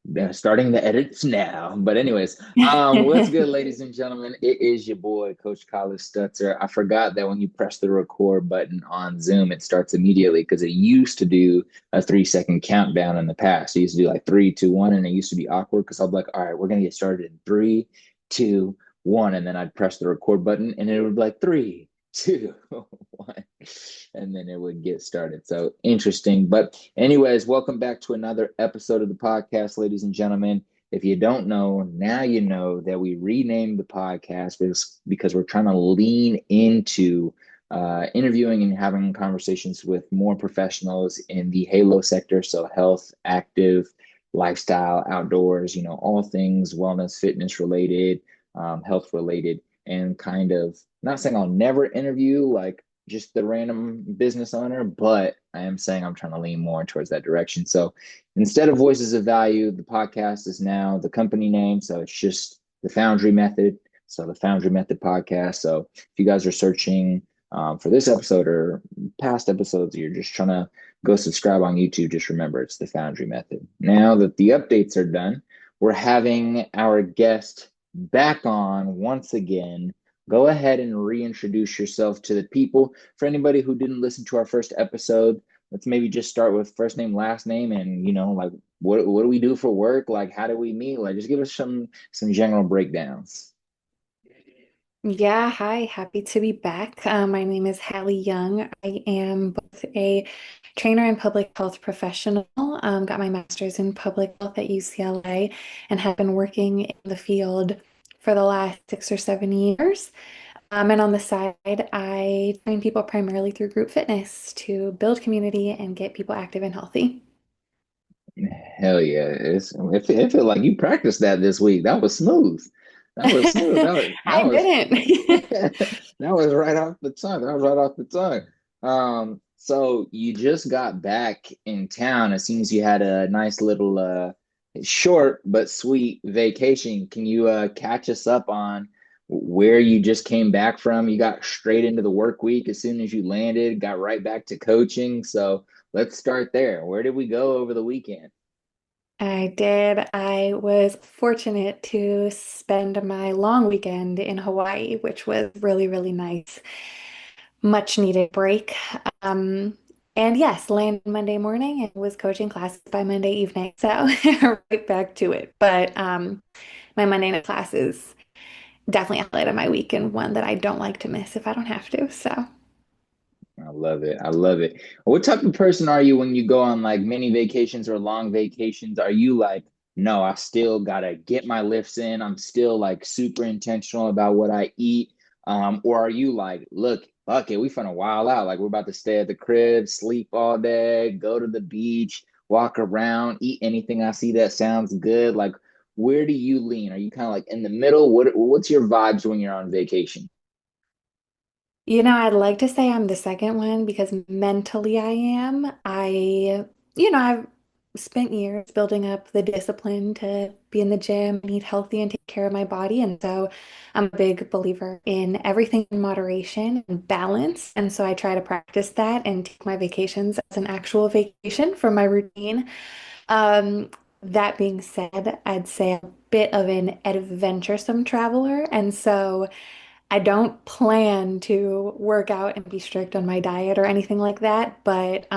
They're starting the edits now. But anyways, what's good, ladies and gentlemen? It is your boy, Coach Collis Stutzer. I forgot that when you press the record button on Zoom, it starts immediately because it used to do a 3 second countdown in the past. It used to do like three, two, one, and it used to be awkward because I'd be like, all right, we're gonna get started in three, two, one, and then I'd press the record button and it would be like three, two, one, and then it would get started. So interesting. But anyways, welcome back to another episode of the podcast, ladies and gentlemen. If you don't know, now you know that we renamed the podcast because we're trying to lean into interviewing and having conversations with more professionals in the Halo sector. So health, active, lifestyle, outdoors, all things wellness, fitness related, health related, and kind of not saying I'll never interview like just the random business owner, but I am saying I'm trying to lean more towards that direction. So instead of Voices of Value, the podcast is now the company name. So it's just the Foundry Method. So the Foundry Method podcast. So if you guys are searching for this episode or past episodes, you're just trying to go subscribe on YouTube, just remember it's the Foundry Method. Now that the updates are done, we're having our guest back on once again. Go ahead and reintroduce yourself to the people. For anybody who didn't listen to our first episode, let's maybe just start with first name, last name, and like what do we do for work? Like how do we meet? Like just give us some general breakdowns. Yeah, hi, happy to be back. My name is Hallie Young. I am both a trainer and public health professional. Got my master's in public health at UCLA and have been working in the field for the last 6 or 7 years. And on the side, I train people primarily through group fitness to build community and get people active and healthy. Hell yeah. It feel like you practiced that this week. That was smooth. That was smooth. That I was didn't. that was right off the tongue. That was right off the tongue. So you just got back in town. It seems you had a nice little short but sweet vacation. Can you catch us up on where you just came back from? You got straight into the work week as soon as you landed, got right back to coaching. So let's start there. Where did we go over the weekend? I did. I was fortunate to spend my long weekend in Hawaii, which was really, really nice. Much needed break. Um, and yes, landed Monday morning and was coaching classes by Monday evening. So right back to it. But my Monday night classes definitely a highlight of my week and one that I don't like to miss if I don't have to. So. I love it. I love it. What type of person are you when you go on like mini vacations or long vacations? Are you like, no, I still gotta get my lifts in. I'm still like super intentional about what I eat. Or are you like, look, fuck it, we finna wild out. Like we're about to stay at the crib, sleep all day, go to the beach, walk around, eat anything I see that sounds good. Like, where do you lean? Are you kind of like in the middle? What's your vibes when you're on vacation? I'd like to say I'm the second one because mentally I am. I've spent years building up the discipline to be in the gym and eat healthy and take care of my body. And so I'm a big believer in everything in moderation and balance. And so I try to practice that and take my vacations as an actual vacation from my routine. Um, that being said, I'd say I'm a bit of an adventuresome traveler. And so I don't plan to work out and be strict on my diet or anything like that. But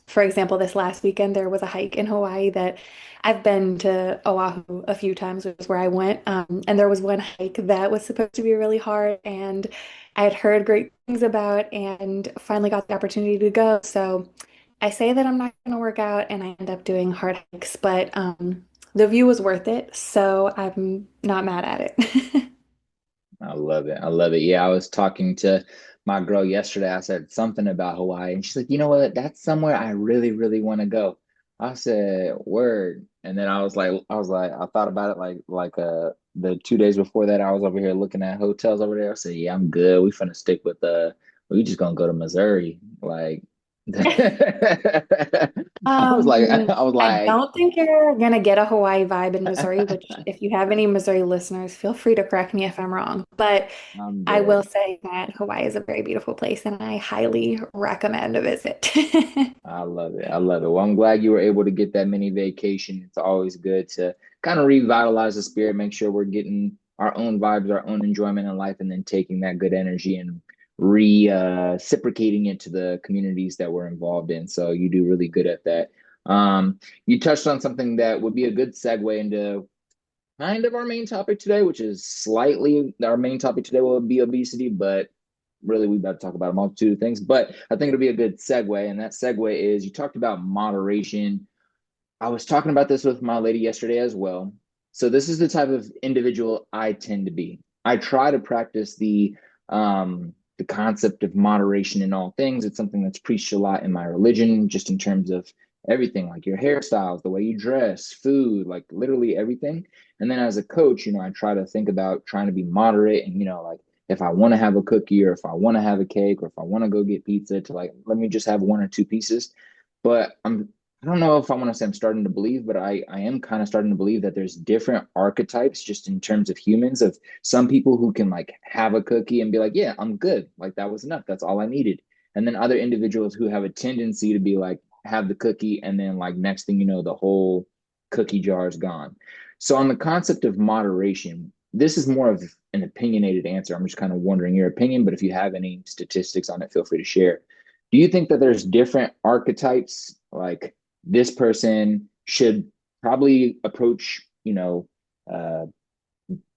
for example, this last weekend, there was a hike in Hawaii that I've been to Oahu a few times, which is where I went. And there was one hike that was supposed to be really hard, and I had heard great things about and finally got the opportunity to go. So I say that I'm not going to work out, and I end up doing hard hikes, but the view was worth it. So I'm not mad at it. I love it. I love it. Yeah, I was talking to my girl yesterday. I said something about Hawaii, and she's like, "You know what? That's somewhere I really, really want to go." I said, "Word." And then I thought about it like the 2 days before that, I was over here looking at hotels over there. I said, "Yeah, I'm good. We finna stick with we just gonna go to Missouri." Like I was like, Um, I was I like, don't think you're gonna get a Hawaii vibe in Missouri, which if you have any Missouri listeners, feel free to correct me if I'm wrong. But I'm I will dead. say that Hawaii is a very beautiful place and I highly recommend a visit. I love it. I love it. Well, I'm glad you were able to get that mini vacation. It's always good to kind of revitalize the spirit, make sure we're getting our own vibes, our own enjoyment in life, and then taking that good energy and reciprocating it to the communities that we're involved in. So you do really good at that. You touched on something that would be a good segue into kind of our main topic today, which is slightly our main topic today will be obesity, but really we about to talk about a multitude of things. But I think it'll be a good segue. And that segue is you talked about moderation. I was talking about this with my lady yesterday as well. So this is the type of individual I tend to be. I try to practice the concept of moderation in all things. It's something that's preached a lot in my religion, just in terms of everything, like your hairstyles, the way you dress, food, like literally everything. And then as a coach, I try to think about trying to be moderate and like if I want to have a cookie or if I want to have a cake or if I want to go get pizza to like let me just have one or two pieces. But I don't know if I want to say I'm starting to believe, but I am kind of starting to believe that there's different archetypes just in terms of humans of some people who can like have a cookie and be like, yeah, I'm good. Like that was enough. That's all I needed. And then other individuals who have a tendency to be like, have the cookie and then like next thing you know, the whole cookie jar is gone. So on the concept of moderation, this is more of an opinionated answer. I'm just kind of wondering your opinion, but if you have any statistics on it, feel free to share. Do you think that there's different archetypes like this person should probably approach, uh,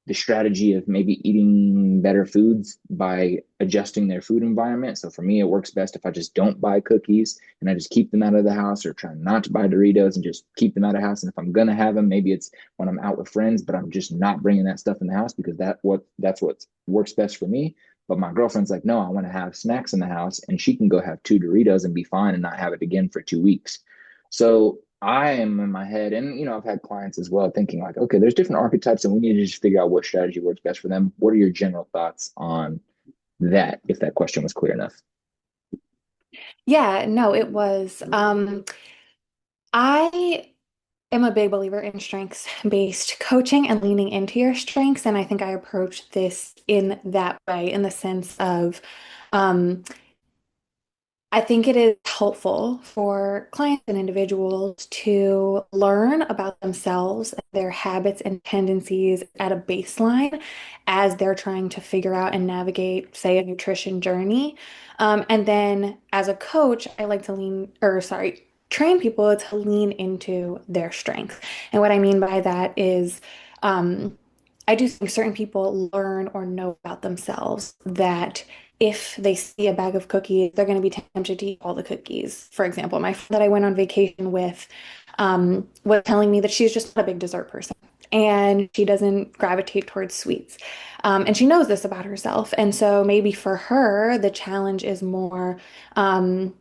the strategy of maybe eating better foods by adjusting their food environment. So for me, it works best if I just don't buy cookies and I just keep them out of the house or try not to buy Doritos and just keep them out of the house. And if I'm gonna have them, maybe it's when I'm out with friends, but I'm just not bringing that stuff in the house because that's what works best for me. But my girlfriend's like, no, I want to have snacks in the house, and she can go have two Doritos and be fine and not have it again for 2 weeks. So I am in my head, and I've had clients as well thinking like, okay, there's different archetypes, and we need to just figure out what strategy works best for them. What are your general thoughts on that, if that question was clear enough? Yeah, no, it was. I am a big believer in strengths-based coaching and leaning into your strengths. And I think I approach this in that way, in the sense of um, I think it is helpful for clients and individuals to learn about themselves, their habits and tendencies at a baseline as they're trying to figure out and navigate, say, a nutrition journey. And then as a coach, I like to train people to lean into their strengths. And what I mean by that is, um, I do think certain people learn or know about themselves that if they see a bag of cookies, they're going to be tempted to eat all the cookies. For example, my friend that I went on vacation with was telling me that she's just not a big dessert person and she doesn't gravitate towards sweets. And she knows this about herself. And so maybe for her, the challenge is more um,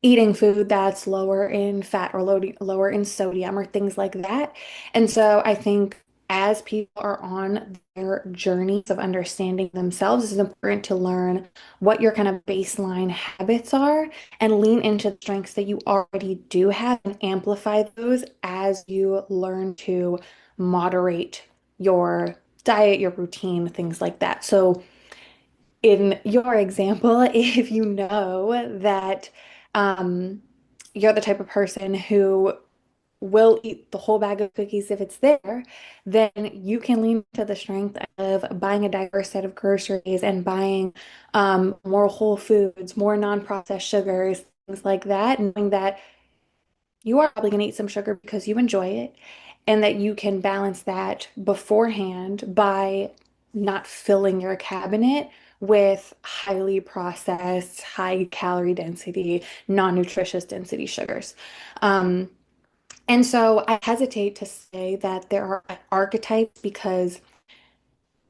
eating food that's lower in fat or lower in sodium or things like that. And so I think as people are on their journeys of understanding themselves, it's important to learn what your kind of baseline habits are and lean into the strengths that you already do have and amplify those as you learn to moderate your diet, your routine, things like that. So in your example, if you know that um, you're the type of person who will eat the whole bag of cookies if it's there, then you can lean to the strength of buying a diverse set of groceries and buying more whole foods, more non-processed sugars, things like that, knowing that you are probably going to eat some sugar because you enjoy it, and that you can balance that beforehand by not filling your cabinet with highly processed, high calorie density, non-nutritious density sugars. Um, and so I hesitate to say that there are archetypes because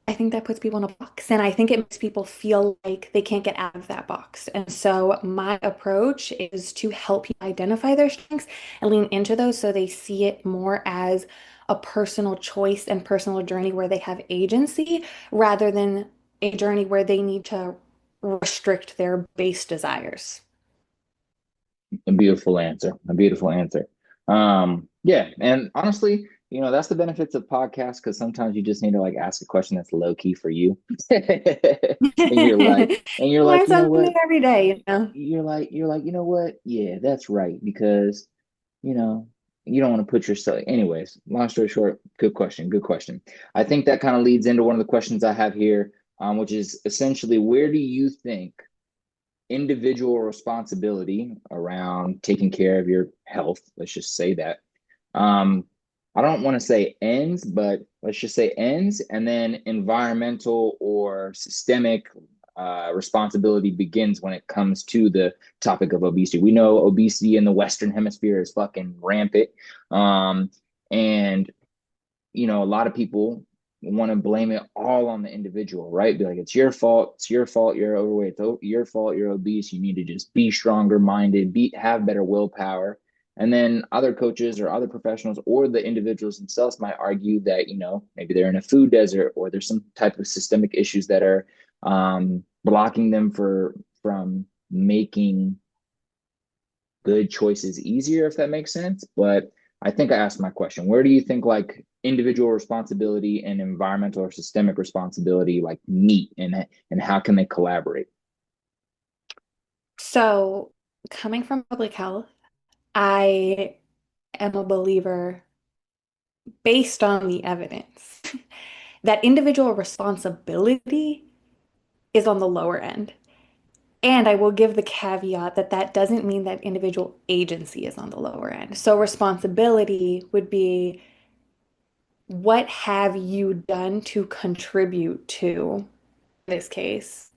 I think that puts people in a box, and I think it makes people feel like they can't get out of that box. And so my approach is to help people identify their strengths and lean into those so they see it more as a personal choice and personal journey where they have agency rather than a journey where they need to restrict their base desires. A beautiful answer. A beautiful answer. Yeah, and honestly, that's the benefits of podcasts because sometimes you just need to like ask a question that's low key for you. And you're like, Learn you know something new what? every day, you know? You're like, you know what? Yeah, that's right. Because, you know, you don't want to put yourself, anyways, long story short, good question. Good question. I think that kind of leads into one of the questions I have here, which is essentially where do you think individual responsibility around taking care of your health, let's just say that. I don't want to say ends, but let's just say ends, and then environmental or systemic responsibility begins when it comes to the topic of obesity. We know obesity in the Western Hemisphere is fucking rampant. And a lot of people want to blame it all on the individual, right? Be like, it's your fault. It's your fault. You're overweight. It's your fault. You're obese. You need to just be stronger minded, have better willpower. And then other coaches or other professionals or the individuals themselves might argue that, maybe they're in a food desert or there's some type of systemic issues that are blocking them from making good choices easier, if that makes sense. But I think I asked my question. Where do you think like individual responsibility and environmental or systemic responsibility like meet and how can they collaborate? So, coming from public health, I am a believer based on the evidence that individual responsibility is on the lower end. And I will give the caveat that that doesn't mean that individual agency is on the lower end. So responsibility would be what have you done to contribute to, in this case,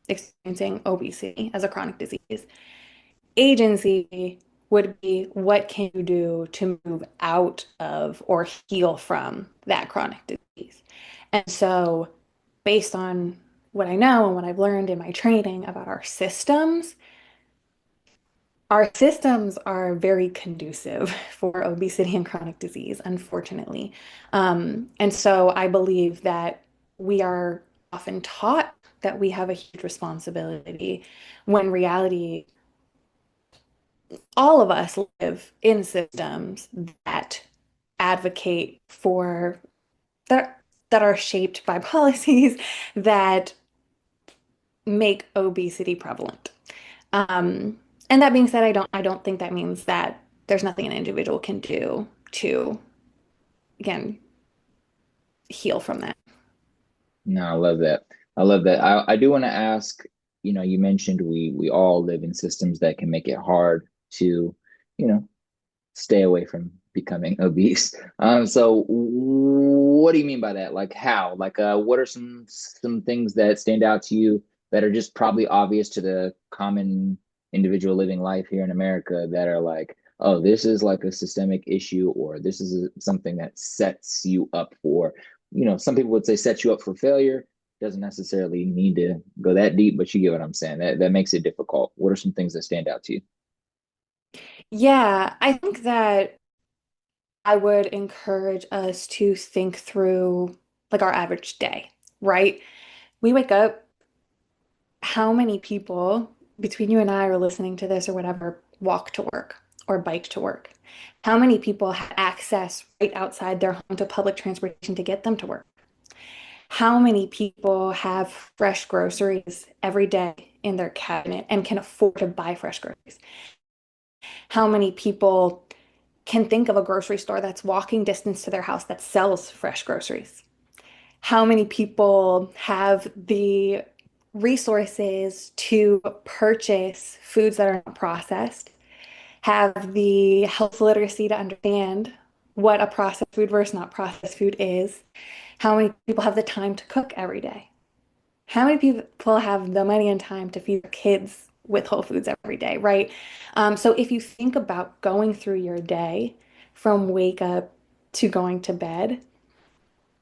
experiencing obesity as a chronic disease. Agency would be what can you do to move out of or heal from that chronic disease. And so, based on what I know and what I've learned in my training about our systems are very conducive for obesity and chronic disease, unfortunately. And so I believe that we are often taught that we have a huge responsibility when reality, all of us live in systems that advocate for that are shaped by policies that make obesity prevalent. Um, and that being said, I don't think that means that there's nothing an individual can do to, again, heal from that. No, I love that. I love that. I do want to ask, you mentioned we all live in systems that can make it hard to, you know, stay away from becoming obese. So what do you mean by that? Like how? Like what are some things that stand out to you that are just probably obvious to the common individual living life here in America that are like, oh, this is like a systemic issue or this is something that sets you up for, some people would say sets you up for failure. Doesn't necessarily need to go that deep, but you get what I'm saying. That makes it difficult. What are some things that stand out to you? Yeah, I think that I would encourage us to think through like our average day, right? We wake up, how many people between you and I are listening to this or whatever walk to work or bike to work? How many people have access right outside their home to public transportation to get them to work? How many people have fresh groceries every day in their cabinet and can afford to buy fresh groceries? How many people can think of a grocery store that's walking distance to their house that sells fresh groceries? How many people have the resources to purchase foods that are not processed, have the health literacy to understand what a processed food versus not processed food is? How many people have the time to cook every day? How many people have the money and time to feed their kids with whole foods every day, right? So if you think about going through your day from wake up to going to bed,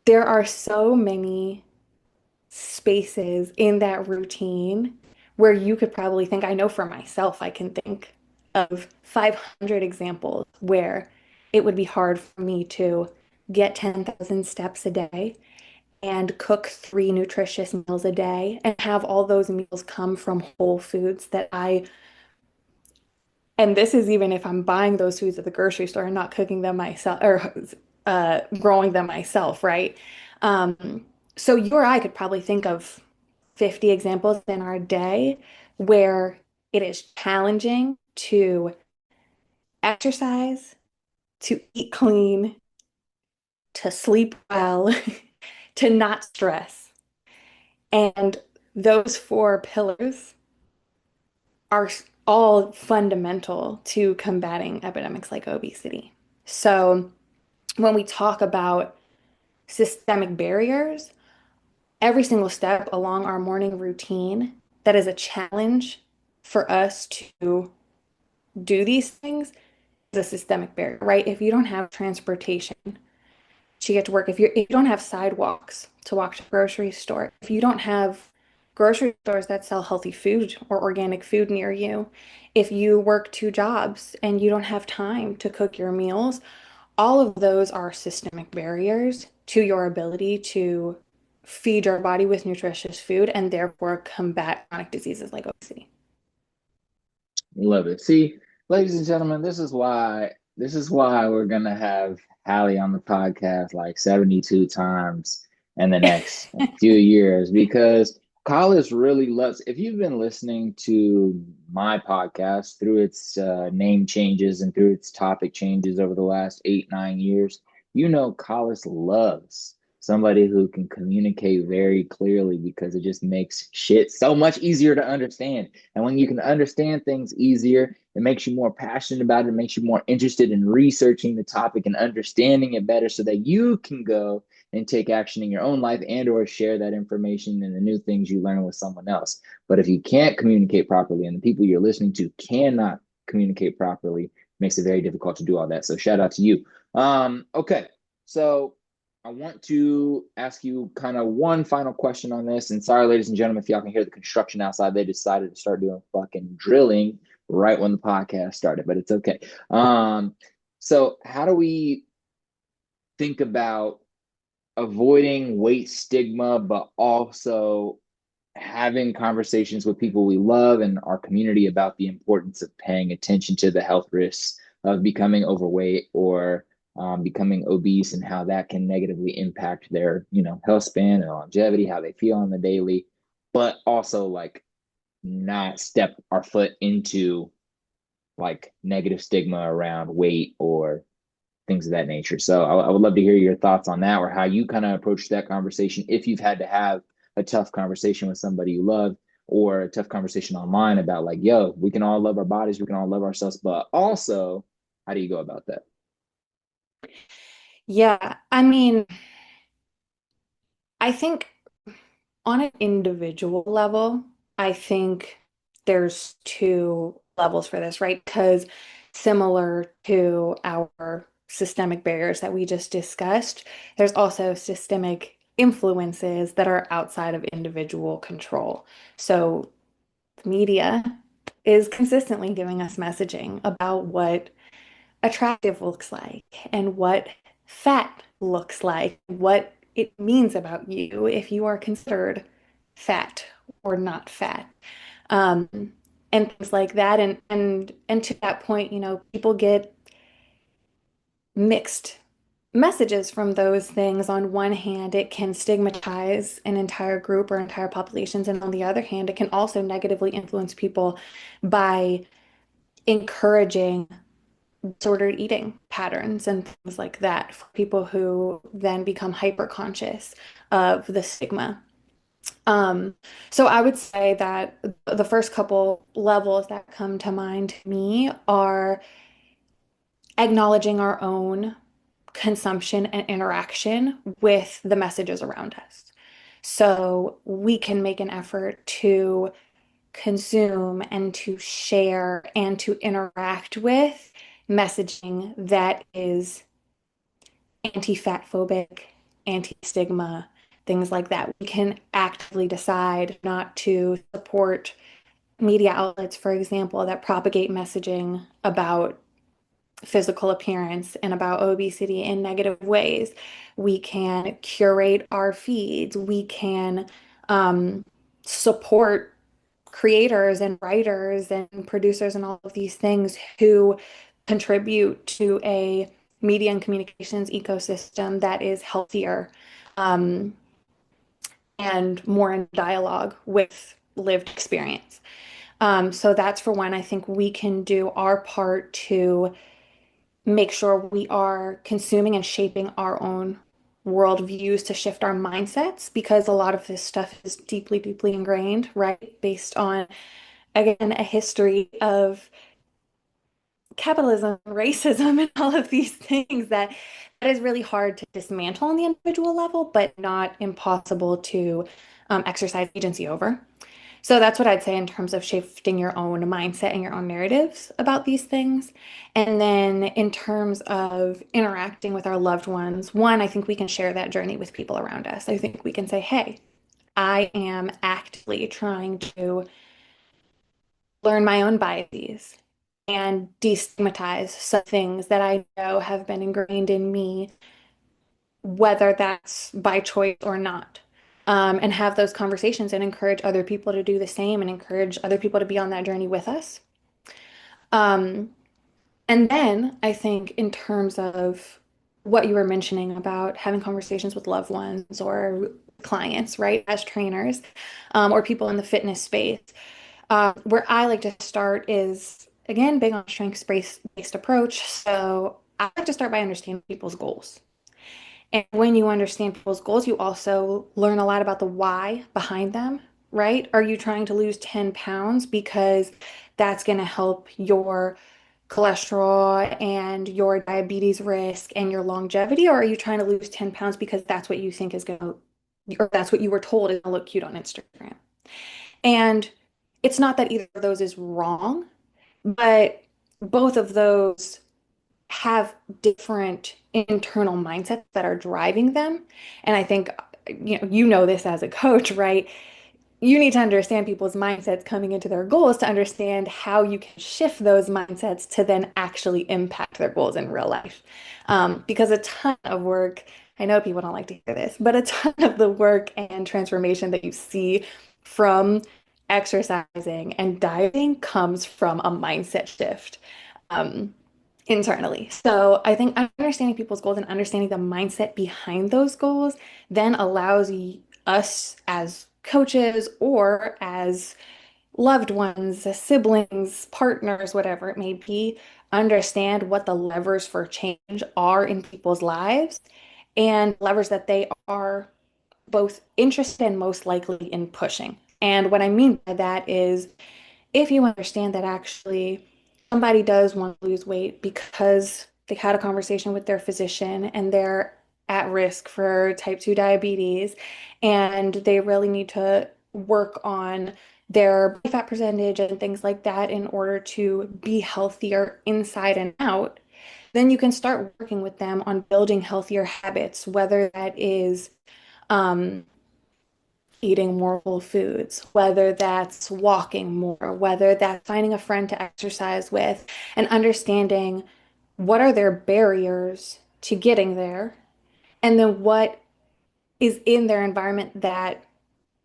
there are so many spaces in that routine where you could probably think, I know for myself, I can think of 500 examples where it would be hard for me to get 10,000 steps a day and cook 3 nutritious meals a day and have all those meals come from whole foods that I And this is even if I'm buying those foods at the grocery store and not cooking them myself or growing them myself, right? So you or I could probably think of 50 examples in our day where it is challenging to exercise, to eat clean, to sleep well, to not stress. And those four pillars are all fundamental to combating epidemics like obesity. So when we talk about systemic barriers, every single step along our morning routine that is a challenge for us to do these things is a systemic barrier, right? If you don't have transportation to get to work, if you don't have sidewalks to walk to the grocery store, if you don't have grocery stores that sell healthy food or organic food near you, if you work two jobs and you don't have time to cook your meals, all of those are systemic barriers to your ability to feed your body with nutritious food and therefore combat chronic diseases like obesity. Love it. See, ladies and gentlemen, this is why we're gonna have Hallie on the podcast like 72 times in the next few years because Collis really loves. If you've been listening to my podcast through its name changes and through its topic changes over the last 8, 9 years, you know Collis loves somebody who can communicate very clearly because it just makes shit so much easier to understand. And when you can understand things easier, it makes you more passionate about it. It makes you more interested in researching the topic and understanding it better so that you can go and take action in your own life and or share that information and the new things you learn with someone else. But if you can't communicate properly and the people you're listening to cannot communicate properly, it makes it very difficult to do all that. So shout out to you. Okay. So I want to ask you kind of one final question on this. And sorry, ladies and gentlemen, if y'all can hear the construction outside, they decided to start doing fucking drilling right when the podcast started, but it's okay. So how do we think about avoiding weight stigma, but also having conversations with people we love and our community about the importance of paying attention to the health risks of becoming overweight or becoming obese and how that can negatively impact their, health span and longevity, how they feel on the daily, but also like not step our foot into like negative stigma around weight or things of that nature. So I would love to hear your thoughts on that or how you kind of approach that conversation if you've had to have a tough conversation with somebody you love or a tough conversation online about like, yo, we can all love our bodies, we can all love ourselves, but also how do you go about that? Yeah, I mean, I think on an individual level, I think there's two levels for this, right? Because similar to our systemic barriers that we just discussed, there's also systemic influences that are outside of individual control. So the media is consistently giving us messaging about what attractive looks like and what fat looks like, what it means about you if you are considered fat or not fat. Um, and things like that. And to that point, people get mixed messages from those things. On one hand, it can stigmatize an entire group or entire populations, and on the other hand, it can also negatively influence people by encouraging disordered eating patterns and things like that for people who then become hyper conscious of the stigma. Um, so I would say that the first couple levels that come to mind to me are acknowledging our own consumption and interaction with the messages around us. So we can make an effort to consume and to share and to interact with messaging that is anti-fat phobic, anti-stigma, things like that. We can actively decide not to support media outlets, for example, that propagate messaging about physical appearance and about obesity in negative ways. We can curate our feeds. We can support creators and writers and producers and all of these things who contribute to a media and communications ecosystem that is healthier, um, and more in dialogue with lived experience. So that's for one. I think we can do our part to make sure we are consuming and shaping our own worldviews to shift our mindsets because a lot of this stuff is deeply, deeply ingrained, right? Based on, again, a history of capitalism, racism, and all of these things that is really hard to dismantle on the individual level, but not impossible to exercise agency over. So that's what I'd say in terms of shifting your own mindset and your own narratives about these things. And then in terms of interacting with our loved ones, one, I think we can share that journey with people around us. I think we can say, hey, I am actively trying to learn my own biases and destigmatize some things that I know have been ingrained in me, whether that's by choice or not. And have those conversations and encourage other people to do the same and encourage other people to be on that journey with us. Um, and then I think in terms of what you were mentioning about having conversations with loved ones or clients, right, as trainers, or people in the fitness space, where I like to start is again big on strengths-based approach. So I like to start by understanding people's goals. And when you understand people's goals, you also learn a lot about the why behind them, right? Are you trying to lose 10 pounds because that's going to help your cholesterol and your diabetes risk and your longevity? Or are you trying to lose 10 pounds because that's what you think is going to, or that's what you were told is going to look cute on Instagram? And it's not that either of those is wrong, but both of those have different internal mindsets that are driving them. And I think, you know this as a coach, right? You need to understand people's mindsets coming into their goals to understand how you can shift those mindsets to then actually impact their goals in real life. Because a ton of work, I know people don't like to hear this, but a ton of the work and transformation that you see from exercising and dieting comes from a mindset shift. Um, Internally. So I think understanding people's goals and understanding the mindset behind those goals then allows us as coaches or as loved ones, siblings, partners, whatever it may be, understand what the levers for change are in people's lives and levers that they are both interested and most likely in pushing. And what I mean by that is if you understand that actually somebody does want to lose weight because they had a conversation with their physician and they're at risk for type 2 diabetes and they really need to work on their body fat percentage and things like that in order to be healthier inside and out, then you can start working with them on building healthier habits, whether that is um, eating more whole foods, whether that's walking more, whether that's finding a friend to exercise with, and understanding what are their barriers to getting there, and then what is in their environment that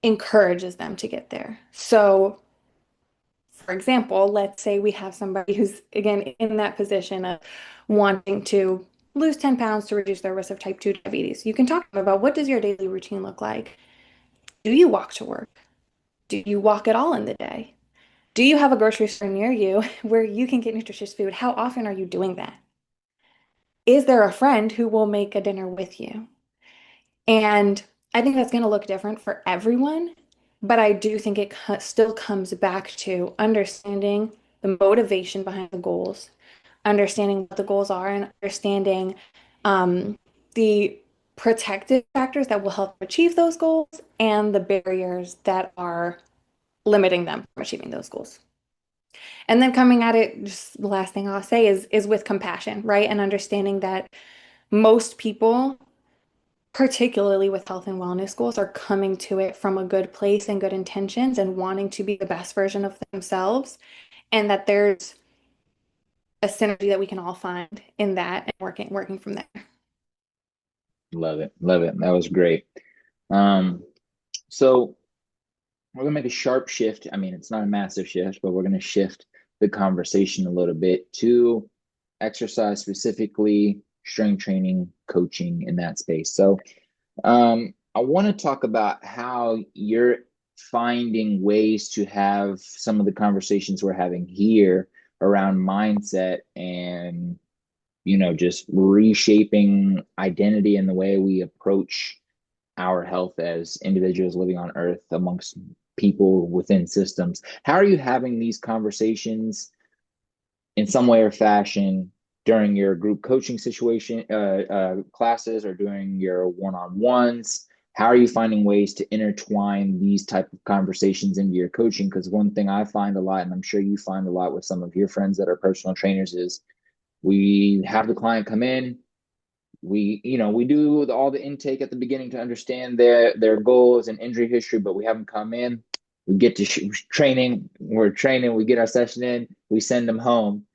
encourages them to get there. So, for example, let's say we have somebody who's, again, in that position of wanting to lose 10 pounds to reduce their risk of type 2 diabetes. You can talk about what does your daily routine look like? Do you walk to work? Do you walk at all in the day? Do you have a grocery store near you where you can get nutritious food? How often are you doing that? Is there a friend who will make a dinner with you? And I think that's going to look different for everyone, but I do think it still comes back to understanding the motivation behind the goals, understanding what the goals are, and understanding the protective factors that will help achieve those goals and the barriers that are limiting them from achieving those goals. And then coming at it, just the last thing I'll say is with compassion, right? And understanding that most people, particularly with health and wellness goals, are coming to it from a good place and good intentions and wanting to be the best version of themselves, and that there's a synergy that we can all find in that and working from there. Love it. Love it. That was great. Um, so we're gonna make a sharp shift. I mean, it's not a massive shift, but we're gonna shift the conversation a little bit to exercise specifically, strength training, coaching in that space. So, I want to talk about how you're finding ways to have some of the conversations we're having here around mindset and, just reshaping identity and the way we approach our health as individuals living on earth amongst people within systems. How are you having these conversations in some way or fashion during your group coaching situation classes or during your one-on-ones? How are you finding ways to intertwine these type of conversations into your coaching? Because one thing I find a lot, and I'm sure you find a lot with some of your friends that are personal trainers, is we have the client come in, we do all the intake at the beginning to understand their goals and injury history, but we have them come in, we get to training, we're training, we get our session in, we send them home,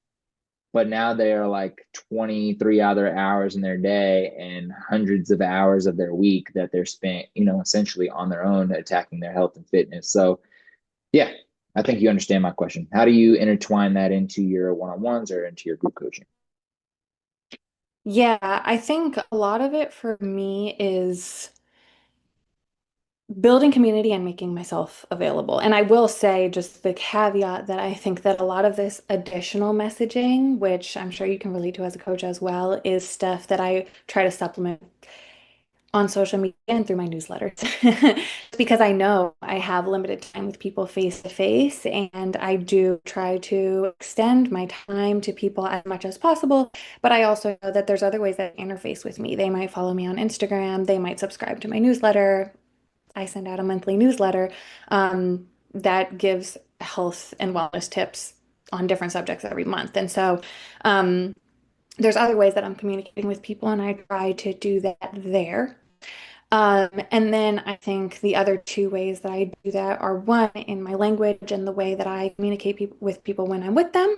but now they are like 23 other hours in their day and hundreds of hours of their week that they're spent, essentially on their own attacking their health and fitness. So yeah, I think you understand my question. How do you intertwine that into your one-on-ones or into your group coaching? Yeah, I think a lot of it for me is building community and making myself available. And I will say just the caveat that I think that a lot of this additional messaging, which I'm sure you can relate to as a coach as well, is stuff that I try to supplement on social media and through my newsletters. Because I know I have limited time with people face to face, and I do try to extend my time to people as much as possible. But I also know that there's other ways that interface with me. They might follow me on Instagram, they might subscribe to my newsletter. I send out a monthly newsletter that gives health and wellness tips on different subjects every month. And so um, there's other ways that I'm communicating with people, and I try to do that there. And then I think the other two ways that I do that are one in my language and the way that I communicate with people when I'm with them,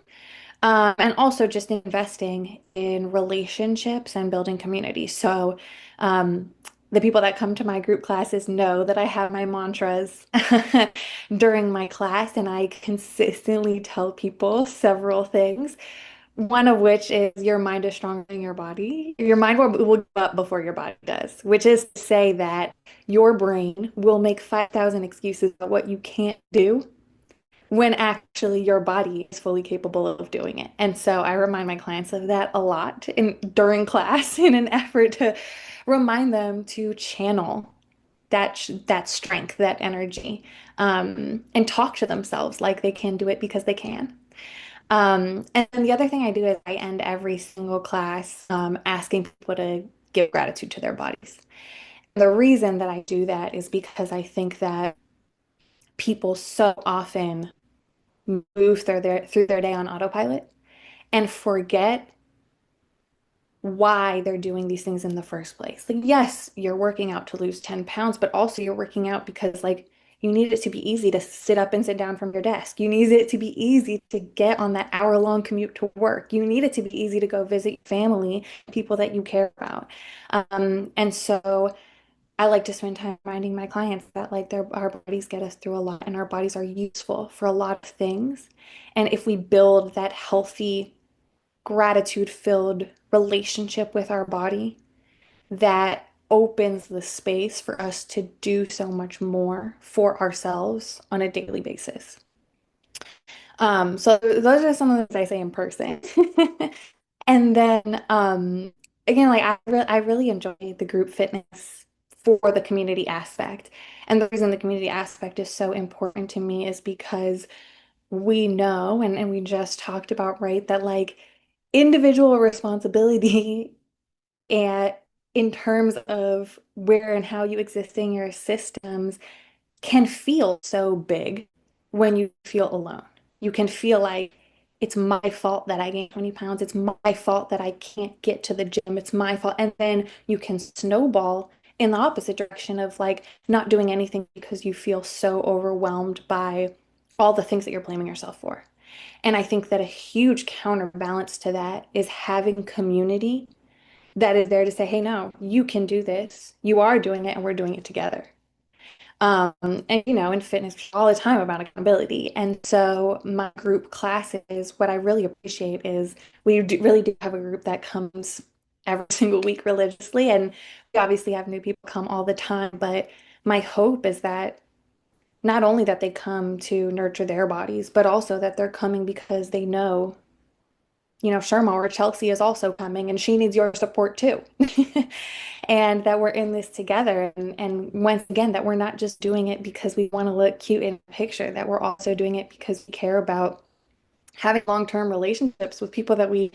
and also just investing in relationships and building community. So, the people that come to my group classes know that I have my mantras during my class, and I consistently tell people several things. One of which is your mind is stronger than your body. Your mind will give up before your body does, which is to say that your brain will make 5,000 excuses about what you can't do when actually your body is fully capable of doing it. And so I remind my clients of that a lot during class in an effort to remind them to channel that strength, that energy, and talk to themselves like they can do it because they can. And then the other thing I do is I end every single class asking people to give gratitude to their bodies. The reason that I do that is because I think that people so often move through their day on autopilot and forget why they're doing these things in the first place. Like, yes, you're working out to lose 10 pounds, but also you're working out because, like, you need it to be easy to sit up and sit down from your desk. You need it to be easy to get on that hour-long commute to work. You need it to be easy to go visit your family, people that you care about. And so I like to spend time reminding my clients that, like, our bodies get us through a lot, and our bodies are useful for a lot of things. And if we build that healthy, gratitude-filled relationship with our body, that opens the space for us to do so much more for ourselves on a daily basis. So those are some of the things I say in person. And then again, like I really enjoy the group fitness for the community aspect. And the reason the community aspect is so important to me is because we know, and we just talked about, right, that like individual responsibility and in terms of where and how you exist in your systems can feel so big when you feel alone. You can feel like it's my fault that I gained 20 pounds. It's my fault that I can't get to the gym. It's my fault. And then you can snowball in the opposite direction of like not doing anything because you feel so overwhelmed by all the things that you're blaming yourself for. And I think that a huge counterbalance to that is having community that is there to say, hey, no, you can do this. You are doing it, and we're doing it together. And in fitness all the time about accountability. And so my group classes, what I really appreciate is really do have a group that comes every single week religiously. And we obviously have new people come all the time, but my hope is that not only that they come to nurture their bodies, but also that they're coming because they know, Sharma or Chelsea is also coming and she needs your support too. And that we're in this together. And once again, that we're not just doing it because we want to look cute in a picture, that we're also doing it because we care about having long-term relationships with people that we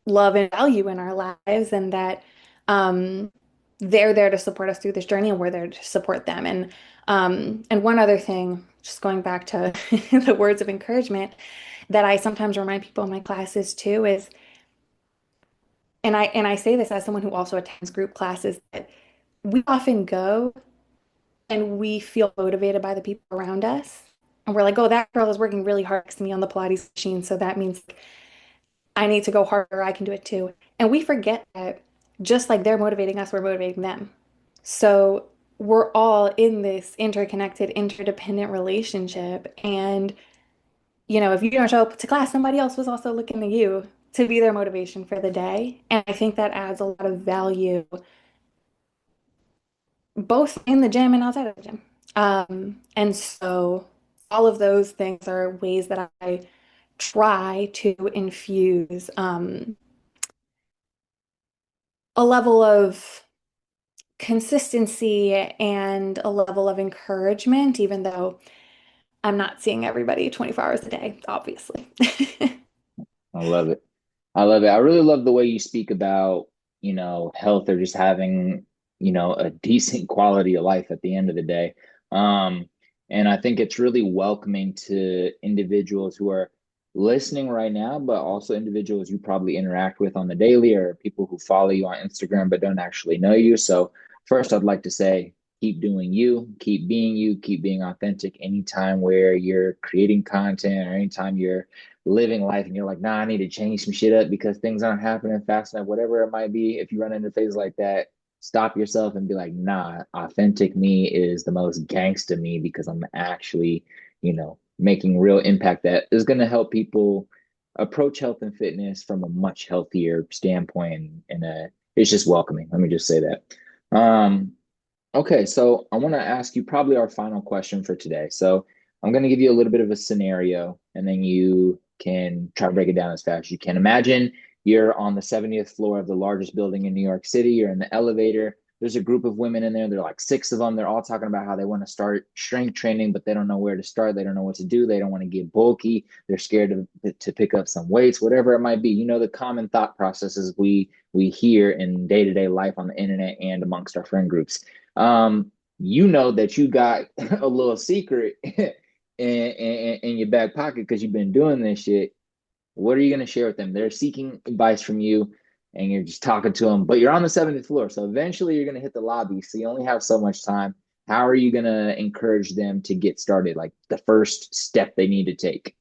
love and value in our lives, and that um, they're there to support us through this journey and we're there to support them. And one other thing, just going back to the words of encouragement that I sometimes remind people in my classes too is, and I say this as someone who also attends group classes, that we often go and we feel motivated by the people around us. And we're like, oh, that girl is working really hard next to me on the Pilates machine. So that means I need to go harder. I can do it too. And we forget that just like they're motivating us, we're motivating them. So we're all in this interconnected, interdependent relationship. And, if you don't show up to class, somebody else was also looking at you to be their motivation for the day. And I think that adds a lot of value both in the gym and outside of the gym. And so all of those things are ways that I try to infuse a level of consistency and a level of encouragement, even though I'm not seeing everybody 24 hours a day, obviously. I love it. I love it. I really love the way you speak about, health or just having, a decent quality of life at the end of the day. Um, and I think it's really welcoming to individuals who are listening right now, but also individuals you probably interact with on the daily or people who follow you on Instagram but don't actually know you. So first, I'd like to say, keep doing you, keep being authentic anytime where you're creating content or anytime you're living life and you're like, nah, I need to change some shit up because things aren't happening fast enough, whatever it might be. If you run into phases like that, stop yourself and be like, nah, authentic me is the most gangsta me because I'm actually, making real impact that is going to help people approach health and fitness from a much healthier standpoint. And it's just welcoming. Let me just say that. Um, Okay, so I want to ask you probably our final question for today. So I'm going to give you a little bit of a scenario, and then you can try to break it down as fast as you can. Imagine you're on the 70th floor of the largest building in New York City. You're in the elevator. There's a group of women in there. There are like six of them. They're all talking about how they want to start strength training, but they don't know where to start. They don't know what to do. They don't want to get bulky. They're scared to pick up some weights, whatever it might be. The common thought processes we hear in day-to-day life on the internet and amongst our friend groups. You know that you got a little secret in your back pocket because you've been doing this shit. What are you going to share with them? They're seeking advice from you and you're just talking to them, but you're on the 70th floor. So eventually you're going to hit the lobby. So you only have so much time. How are you going to encourage them to get started? Like the first step they need to take?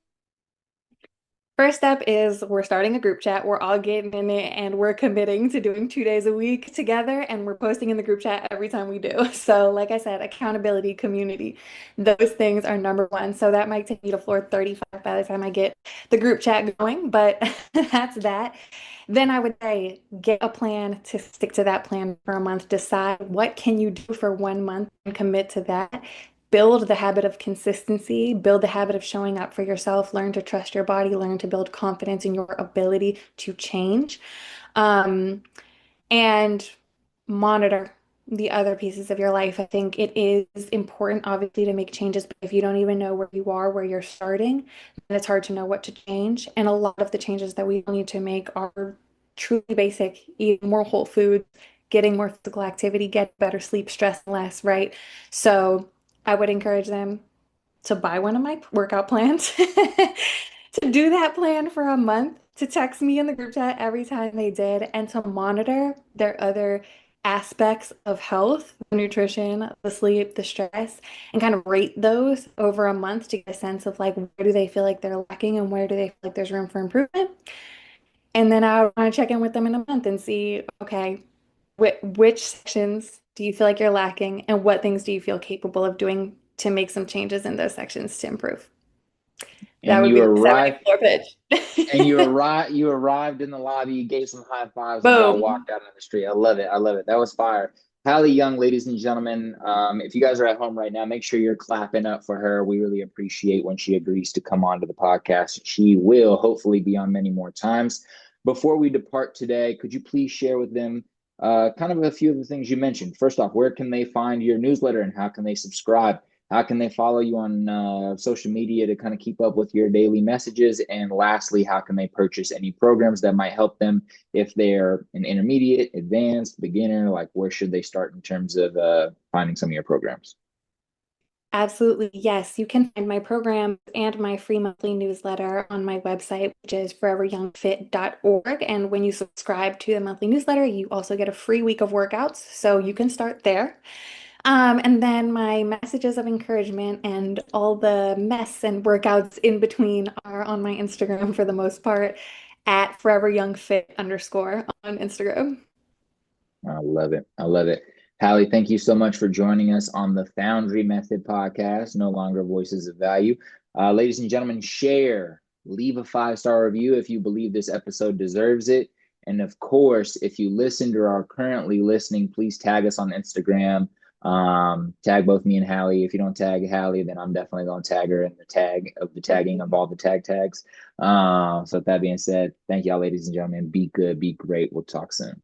First step is we're starting a group chat. We're all getting in it and we're committing to doing 2 days a week together, and we're posting in the group chat every time we do. So, like I said, accountability, community, those things are number one. So that might take me to floor 35 by the time I get the group chat going, but that's that. Then I would say get a plan to stick to that plan for a month. Decide what can you do for 1 month and commit to that. Build the habit of consistency, build the habit of showing up for yourself, learn to trust your body, learn to build confidence in your ability to change. Um, and monitor the other pieces of your life. I think it is important, obviously, to make changes, but if you don't even know where you are, where you're starting, then it's hard to know what to change. And a lot of the changes that we need to make are truly basic: eating more whole foods, getting more physical activity, get better sleep, stress less, right? So I would encourage them to buy one of my workout plans, to do that plan for a month, to text me in the group chat every time they did, and to monitor their other aspects of health, the nutrition, the sleep, the stress, and kind of rate those over a month to get a sense of like where do they feel like they're lacking and where do they feel like there's room for improvement. And then I want to check in with them in a month and see, okay, which sections do you feel like you're lacking? And what things do you feel capable of doing to make some changes in those sections to improve? That And would you be the 70 arrived floor and pitch. you arrived in the lobby, you gave some high fives, and y'all Boom. walked out on the street. I love it. I love it. That was fire. Hallie Young, ladies and gentlemen, if you guys are at home right now, make sure you're clapping up for her. We really appreciate when she agrees to come on to the podcast. She will hopefully be on many more times. Before we depart today, could you please share with them kind of a few of the things you mentioned? First off, where can they find your newsletter and how can they subscribe? How can they follow you on social media to kind of keep up with your daily messages? And lastly, how can they purchase any programs that might help them if they're an intermediate, advanced, beginner? Like, where should they start in terms of finding some of your programs? Absolutely. Yes. You can find my program and my free monthly newsletter on my website, which is foreveryoungfit.org. And when you subscribe to the monthly newsletter, you also get a free week of workouts. So you can start there. And then my messages of encouragement and all the mess and workouts in between are on my Instagram for the most part at foreveryoungfit underscore on Instagram. I love it. I love it. Hallie, thank you so much for joining us on the Foundry Method podcast, No Longer Voices of Value. Ladies and gentlemen, share, leave a 5-star review if you believe this episode deserves it. And of course, if you listened or are currently listening, please tag us on Instagram. Tag both me and Hallie. If you don't tag Hallie, then I'm definitely going to tag her in the tag of the tagging of all the tags. So with that being said, thank y'all, ladies and gentlemen. Be good, be great. We'll talk soon.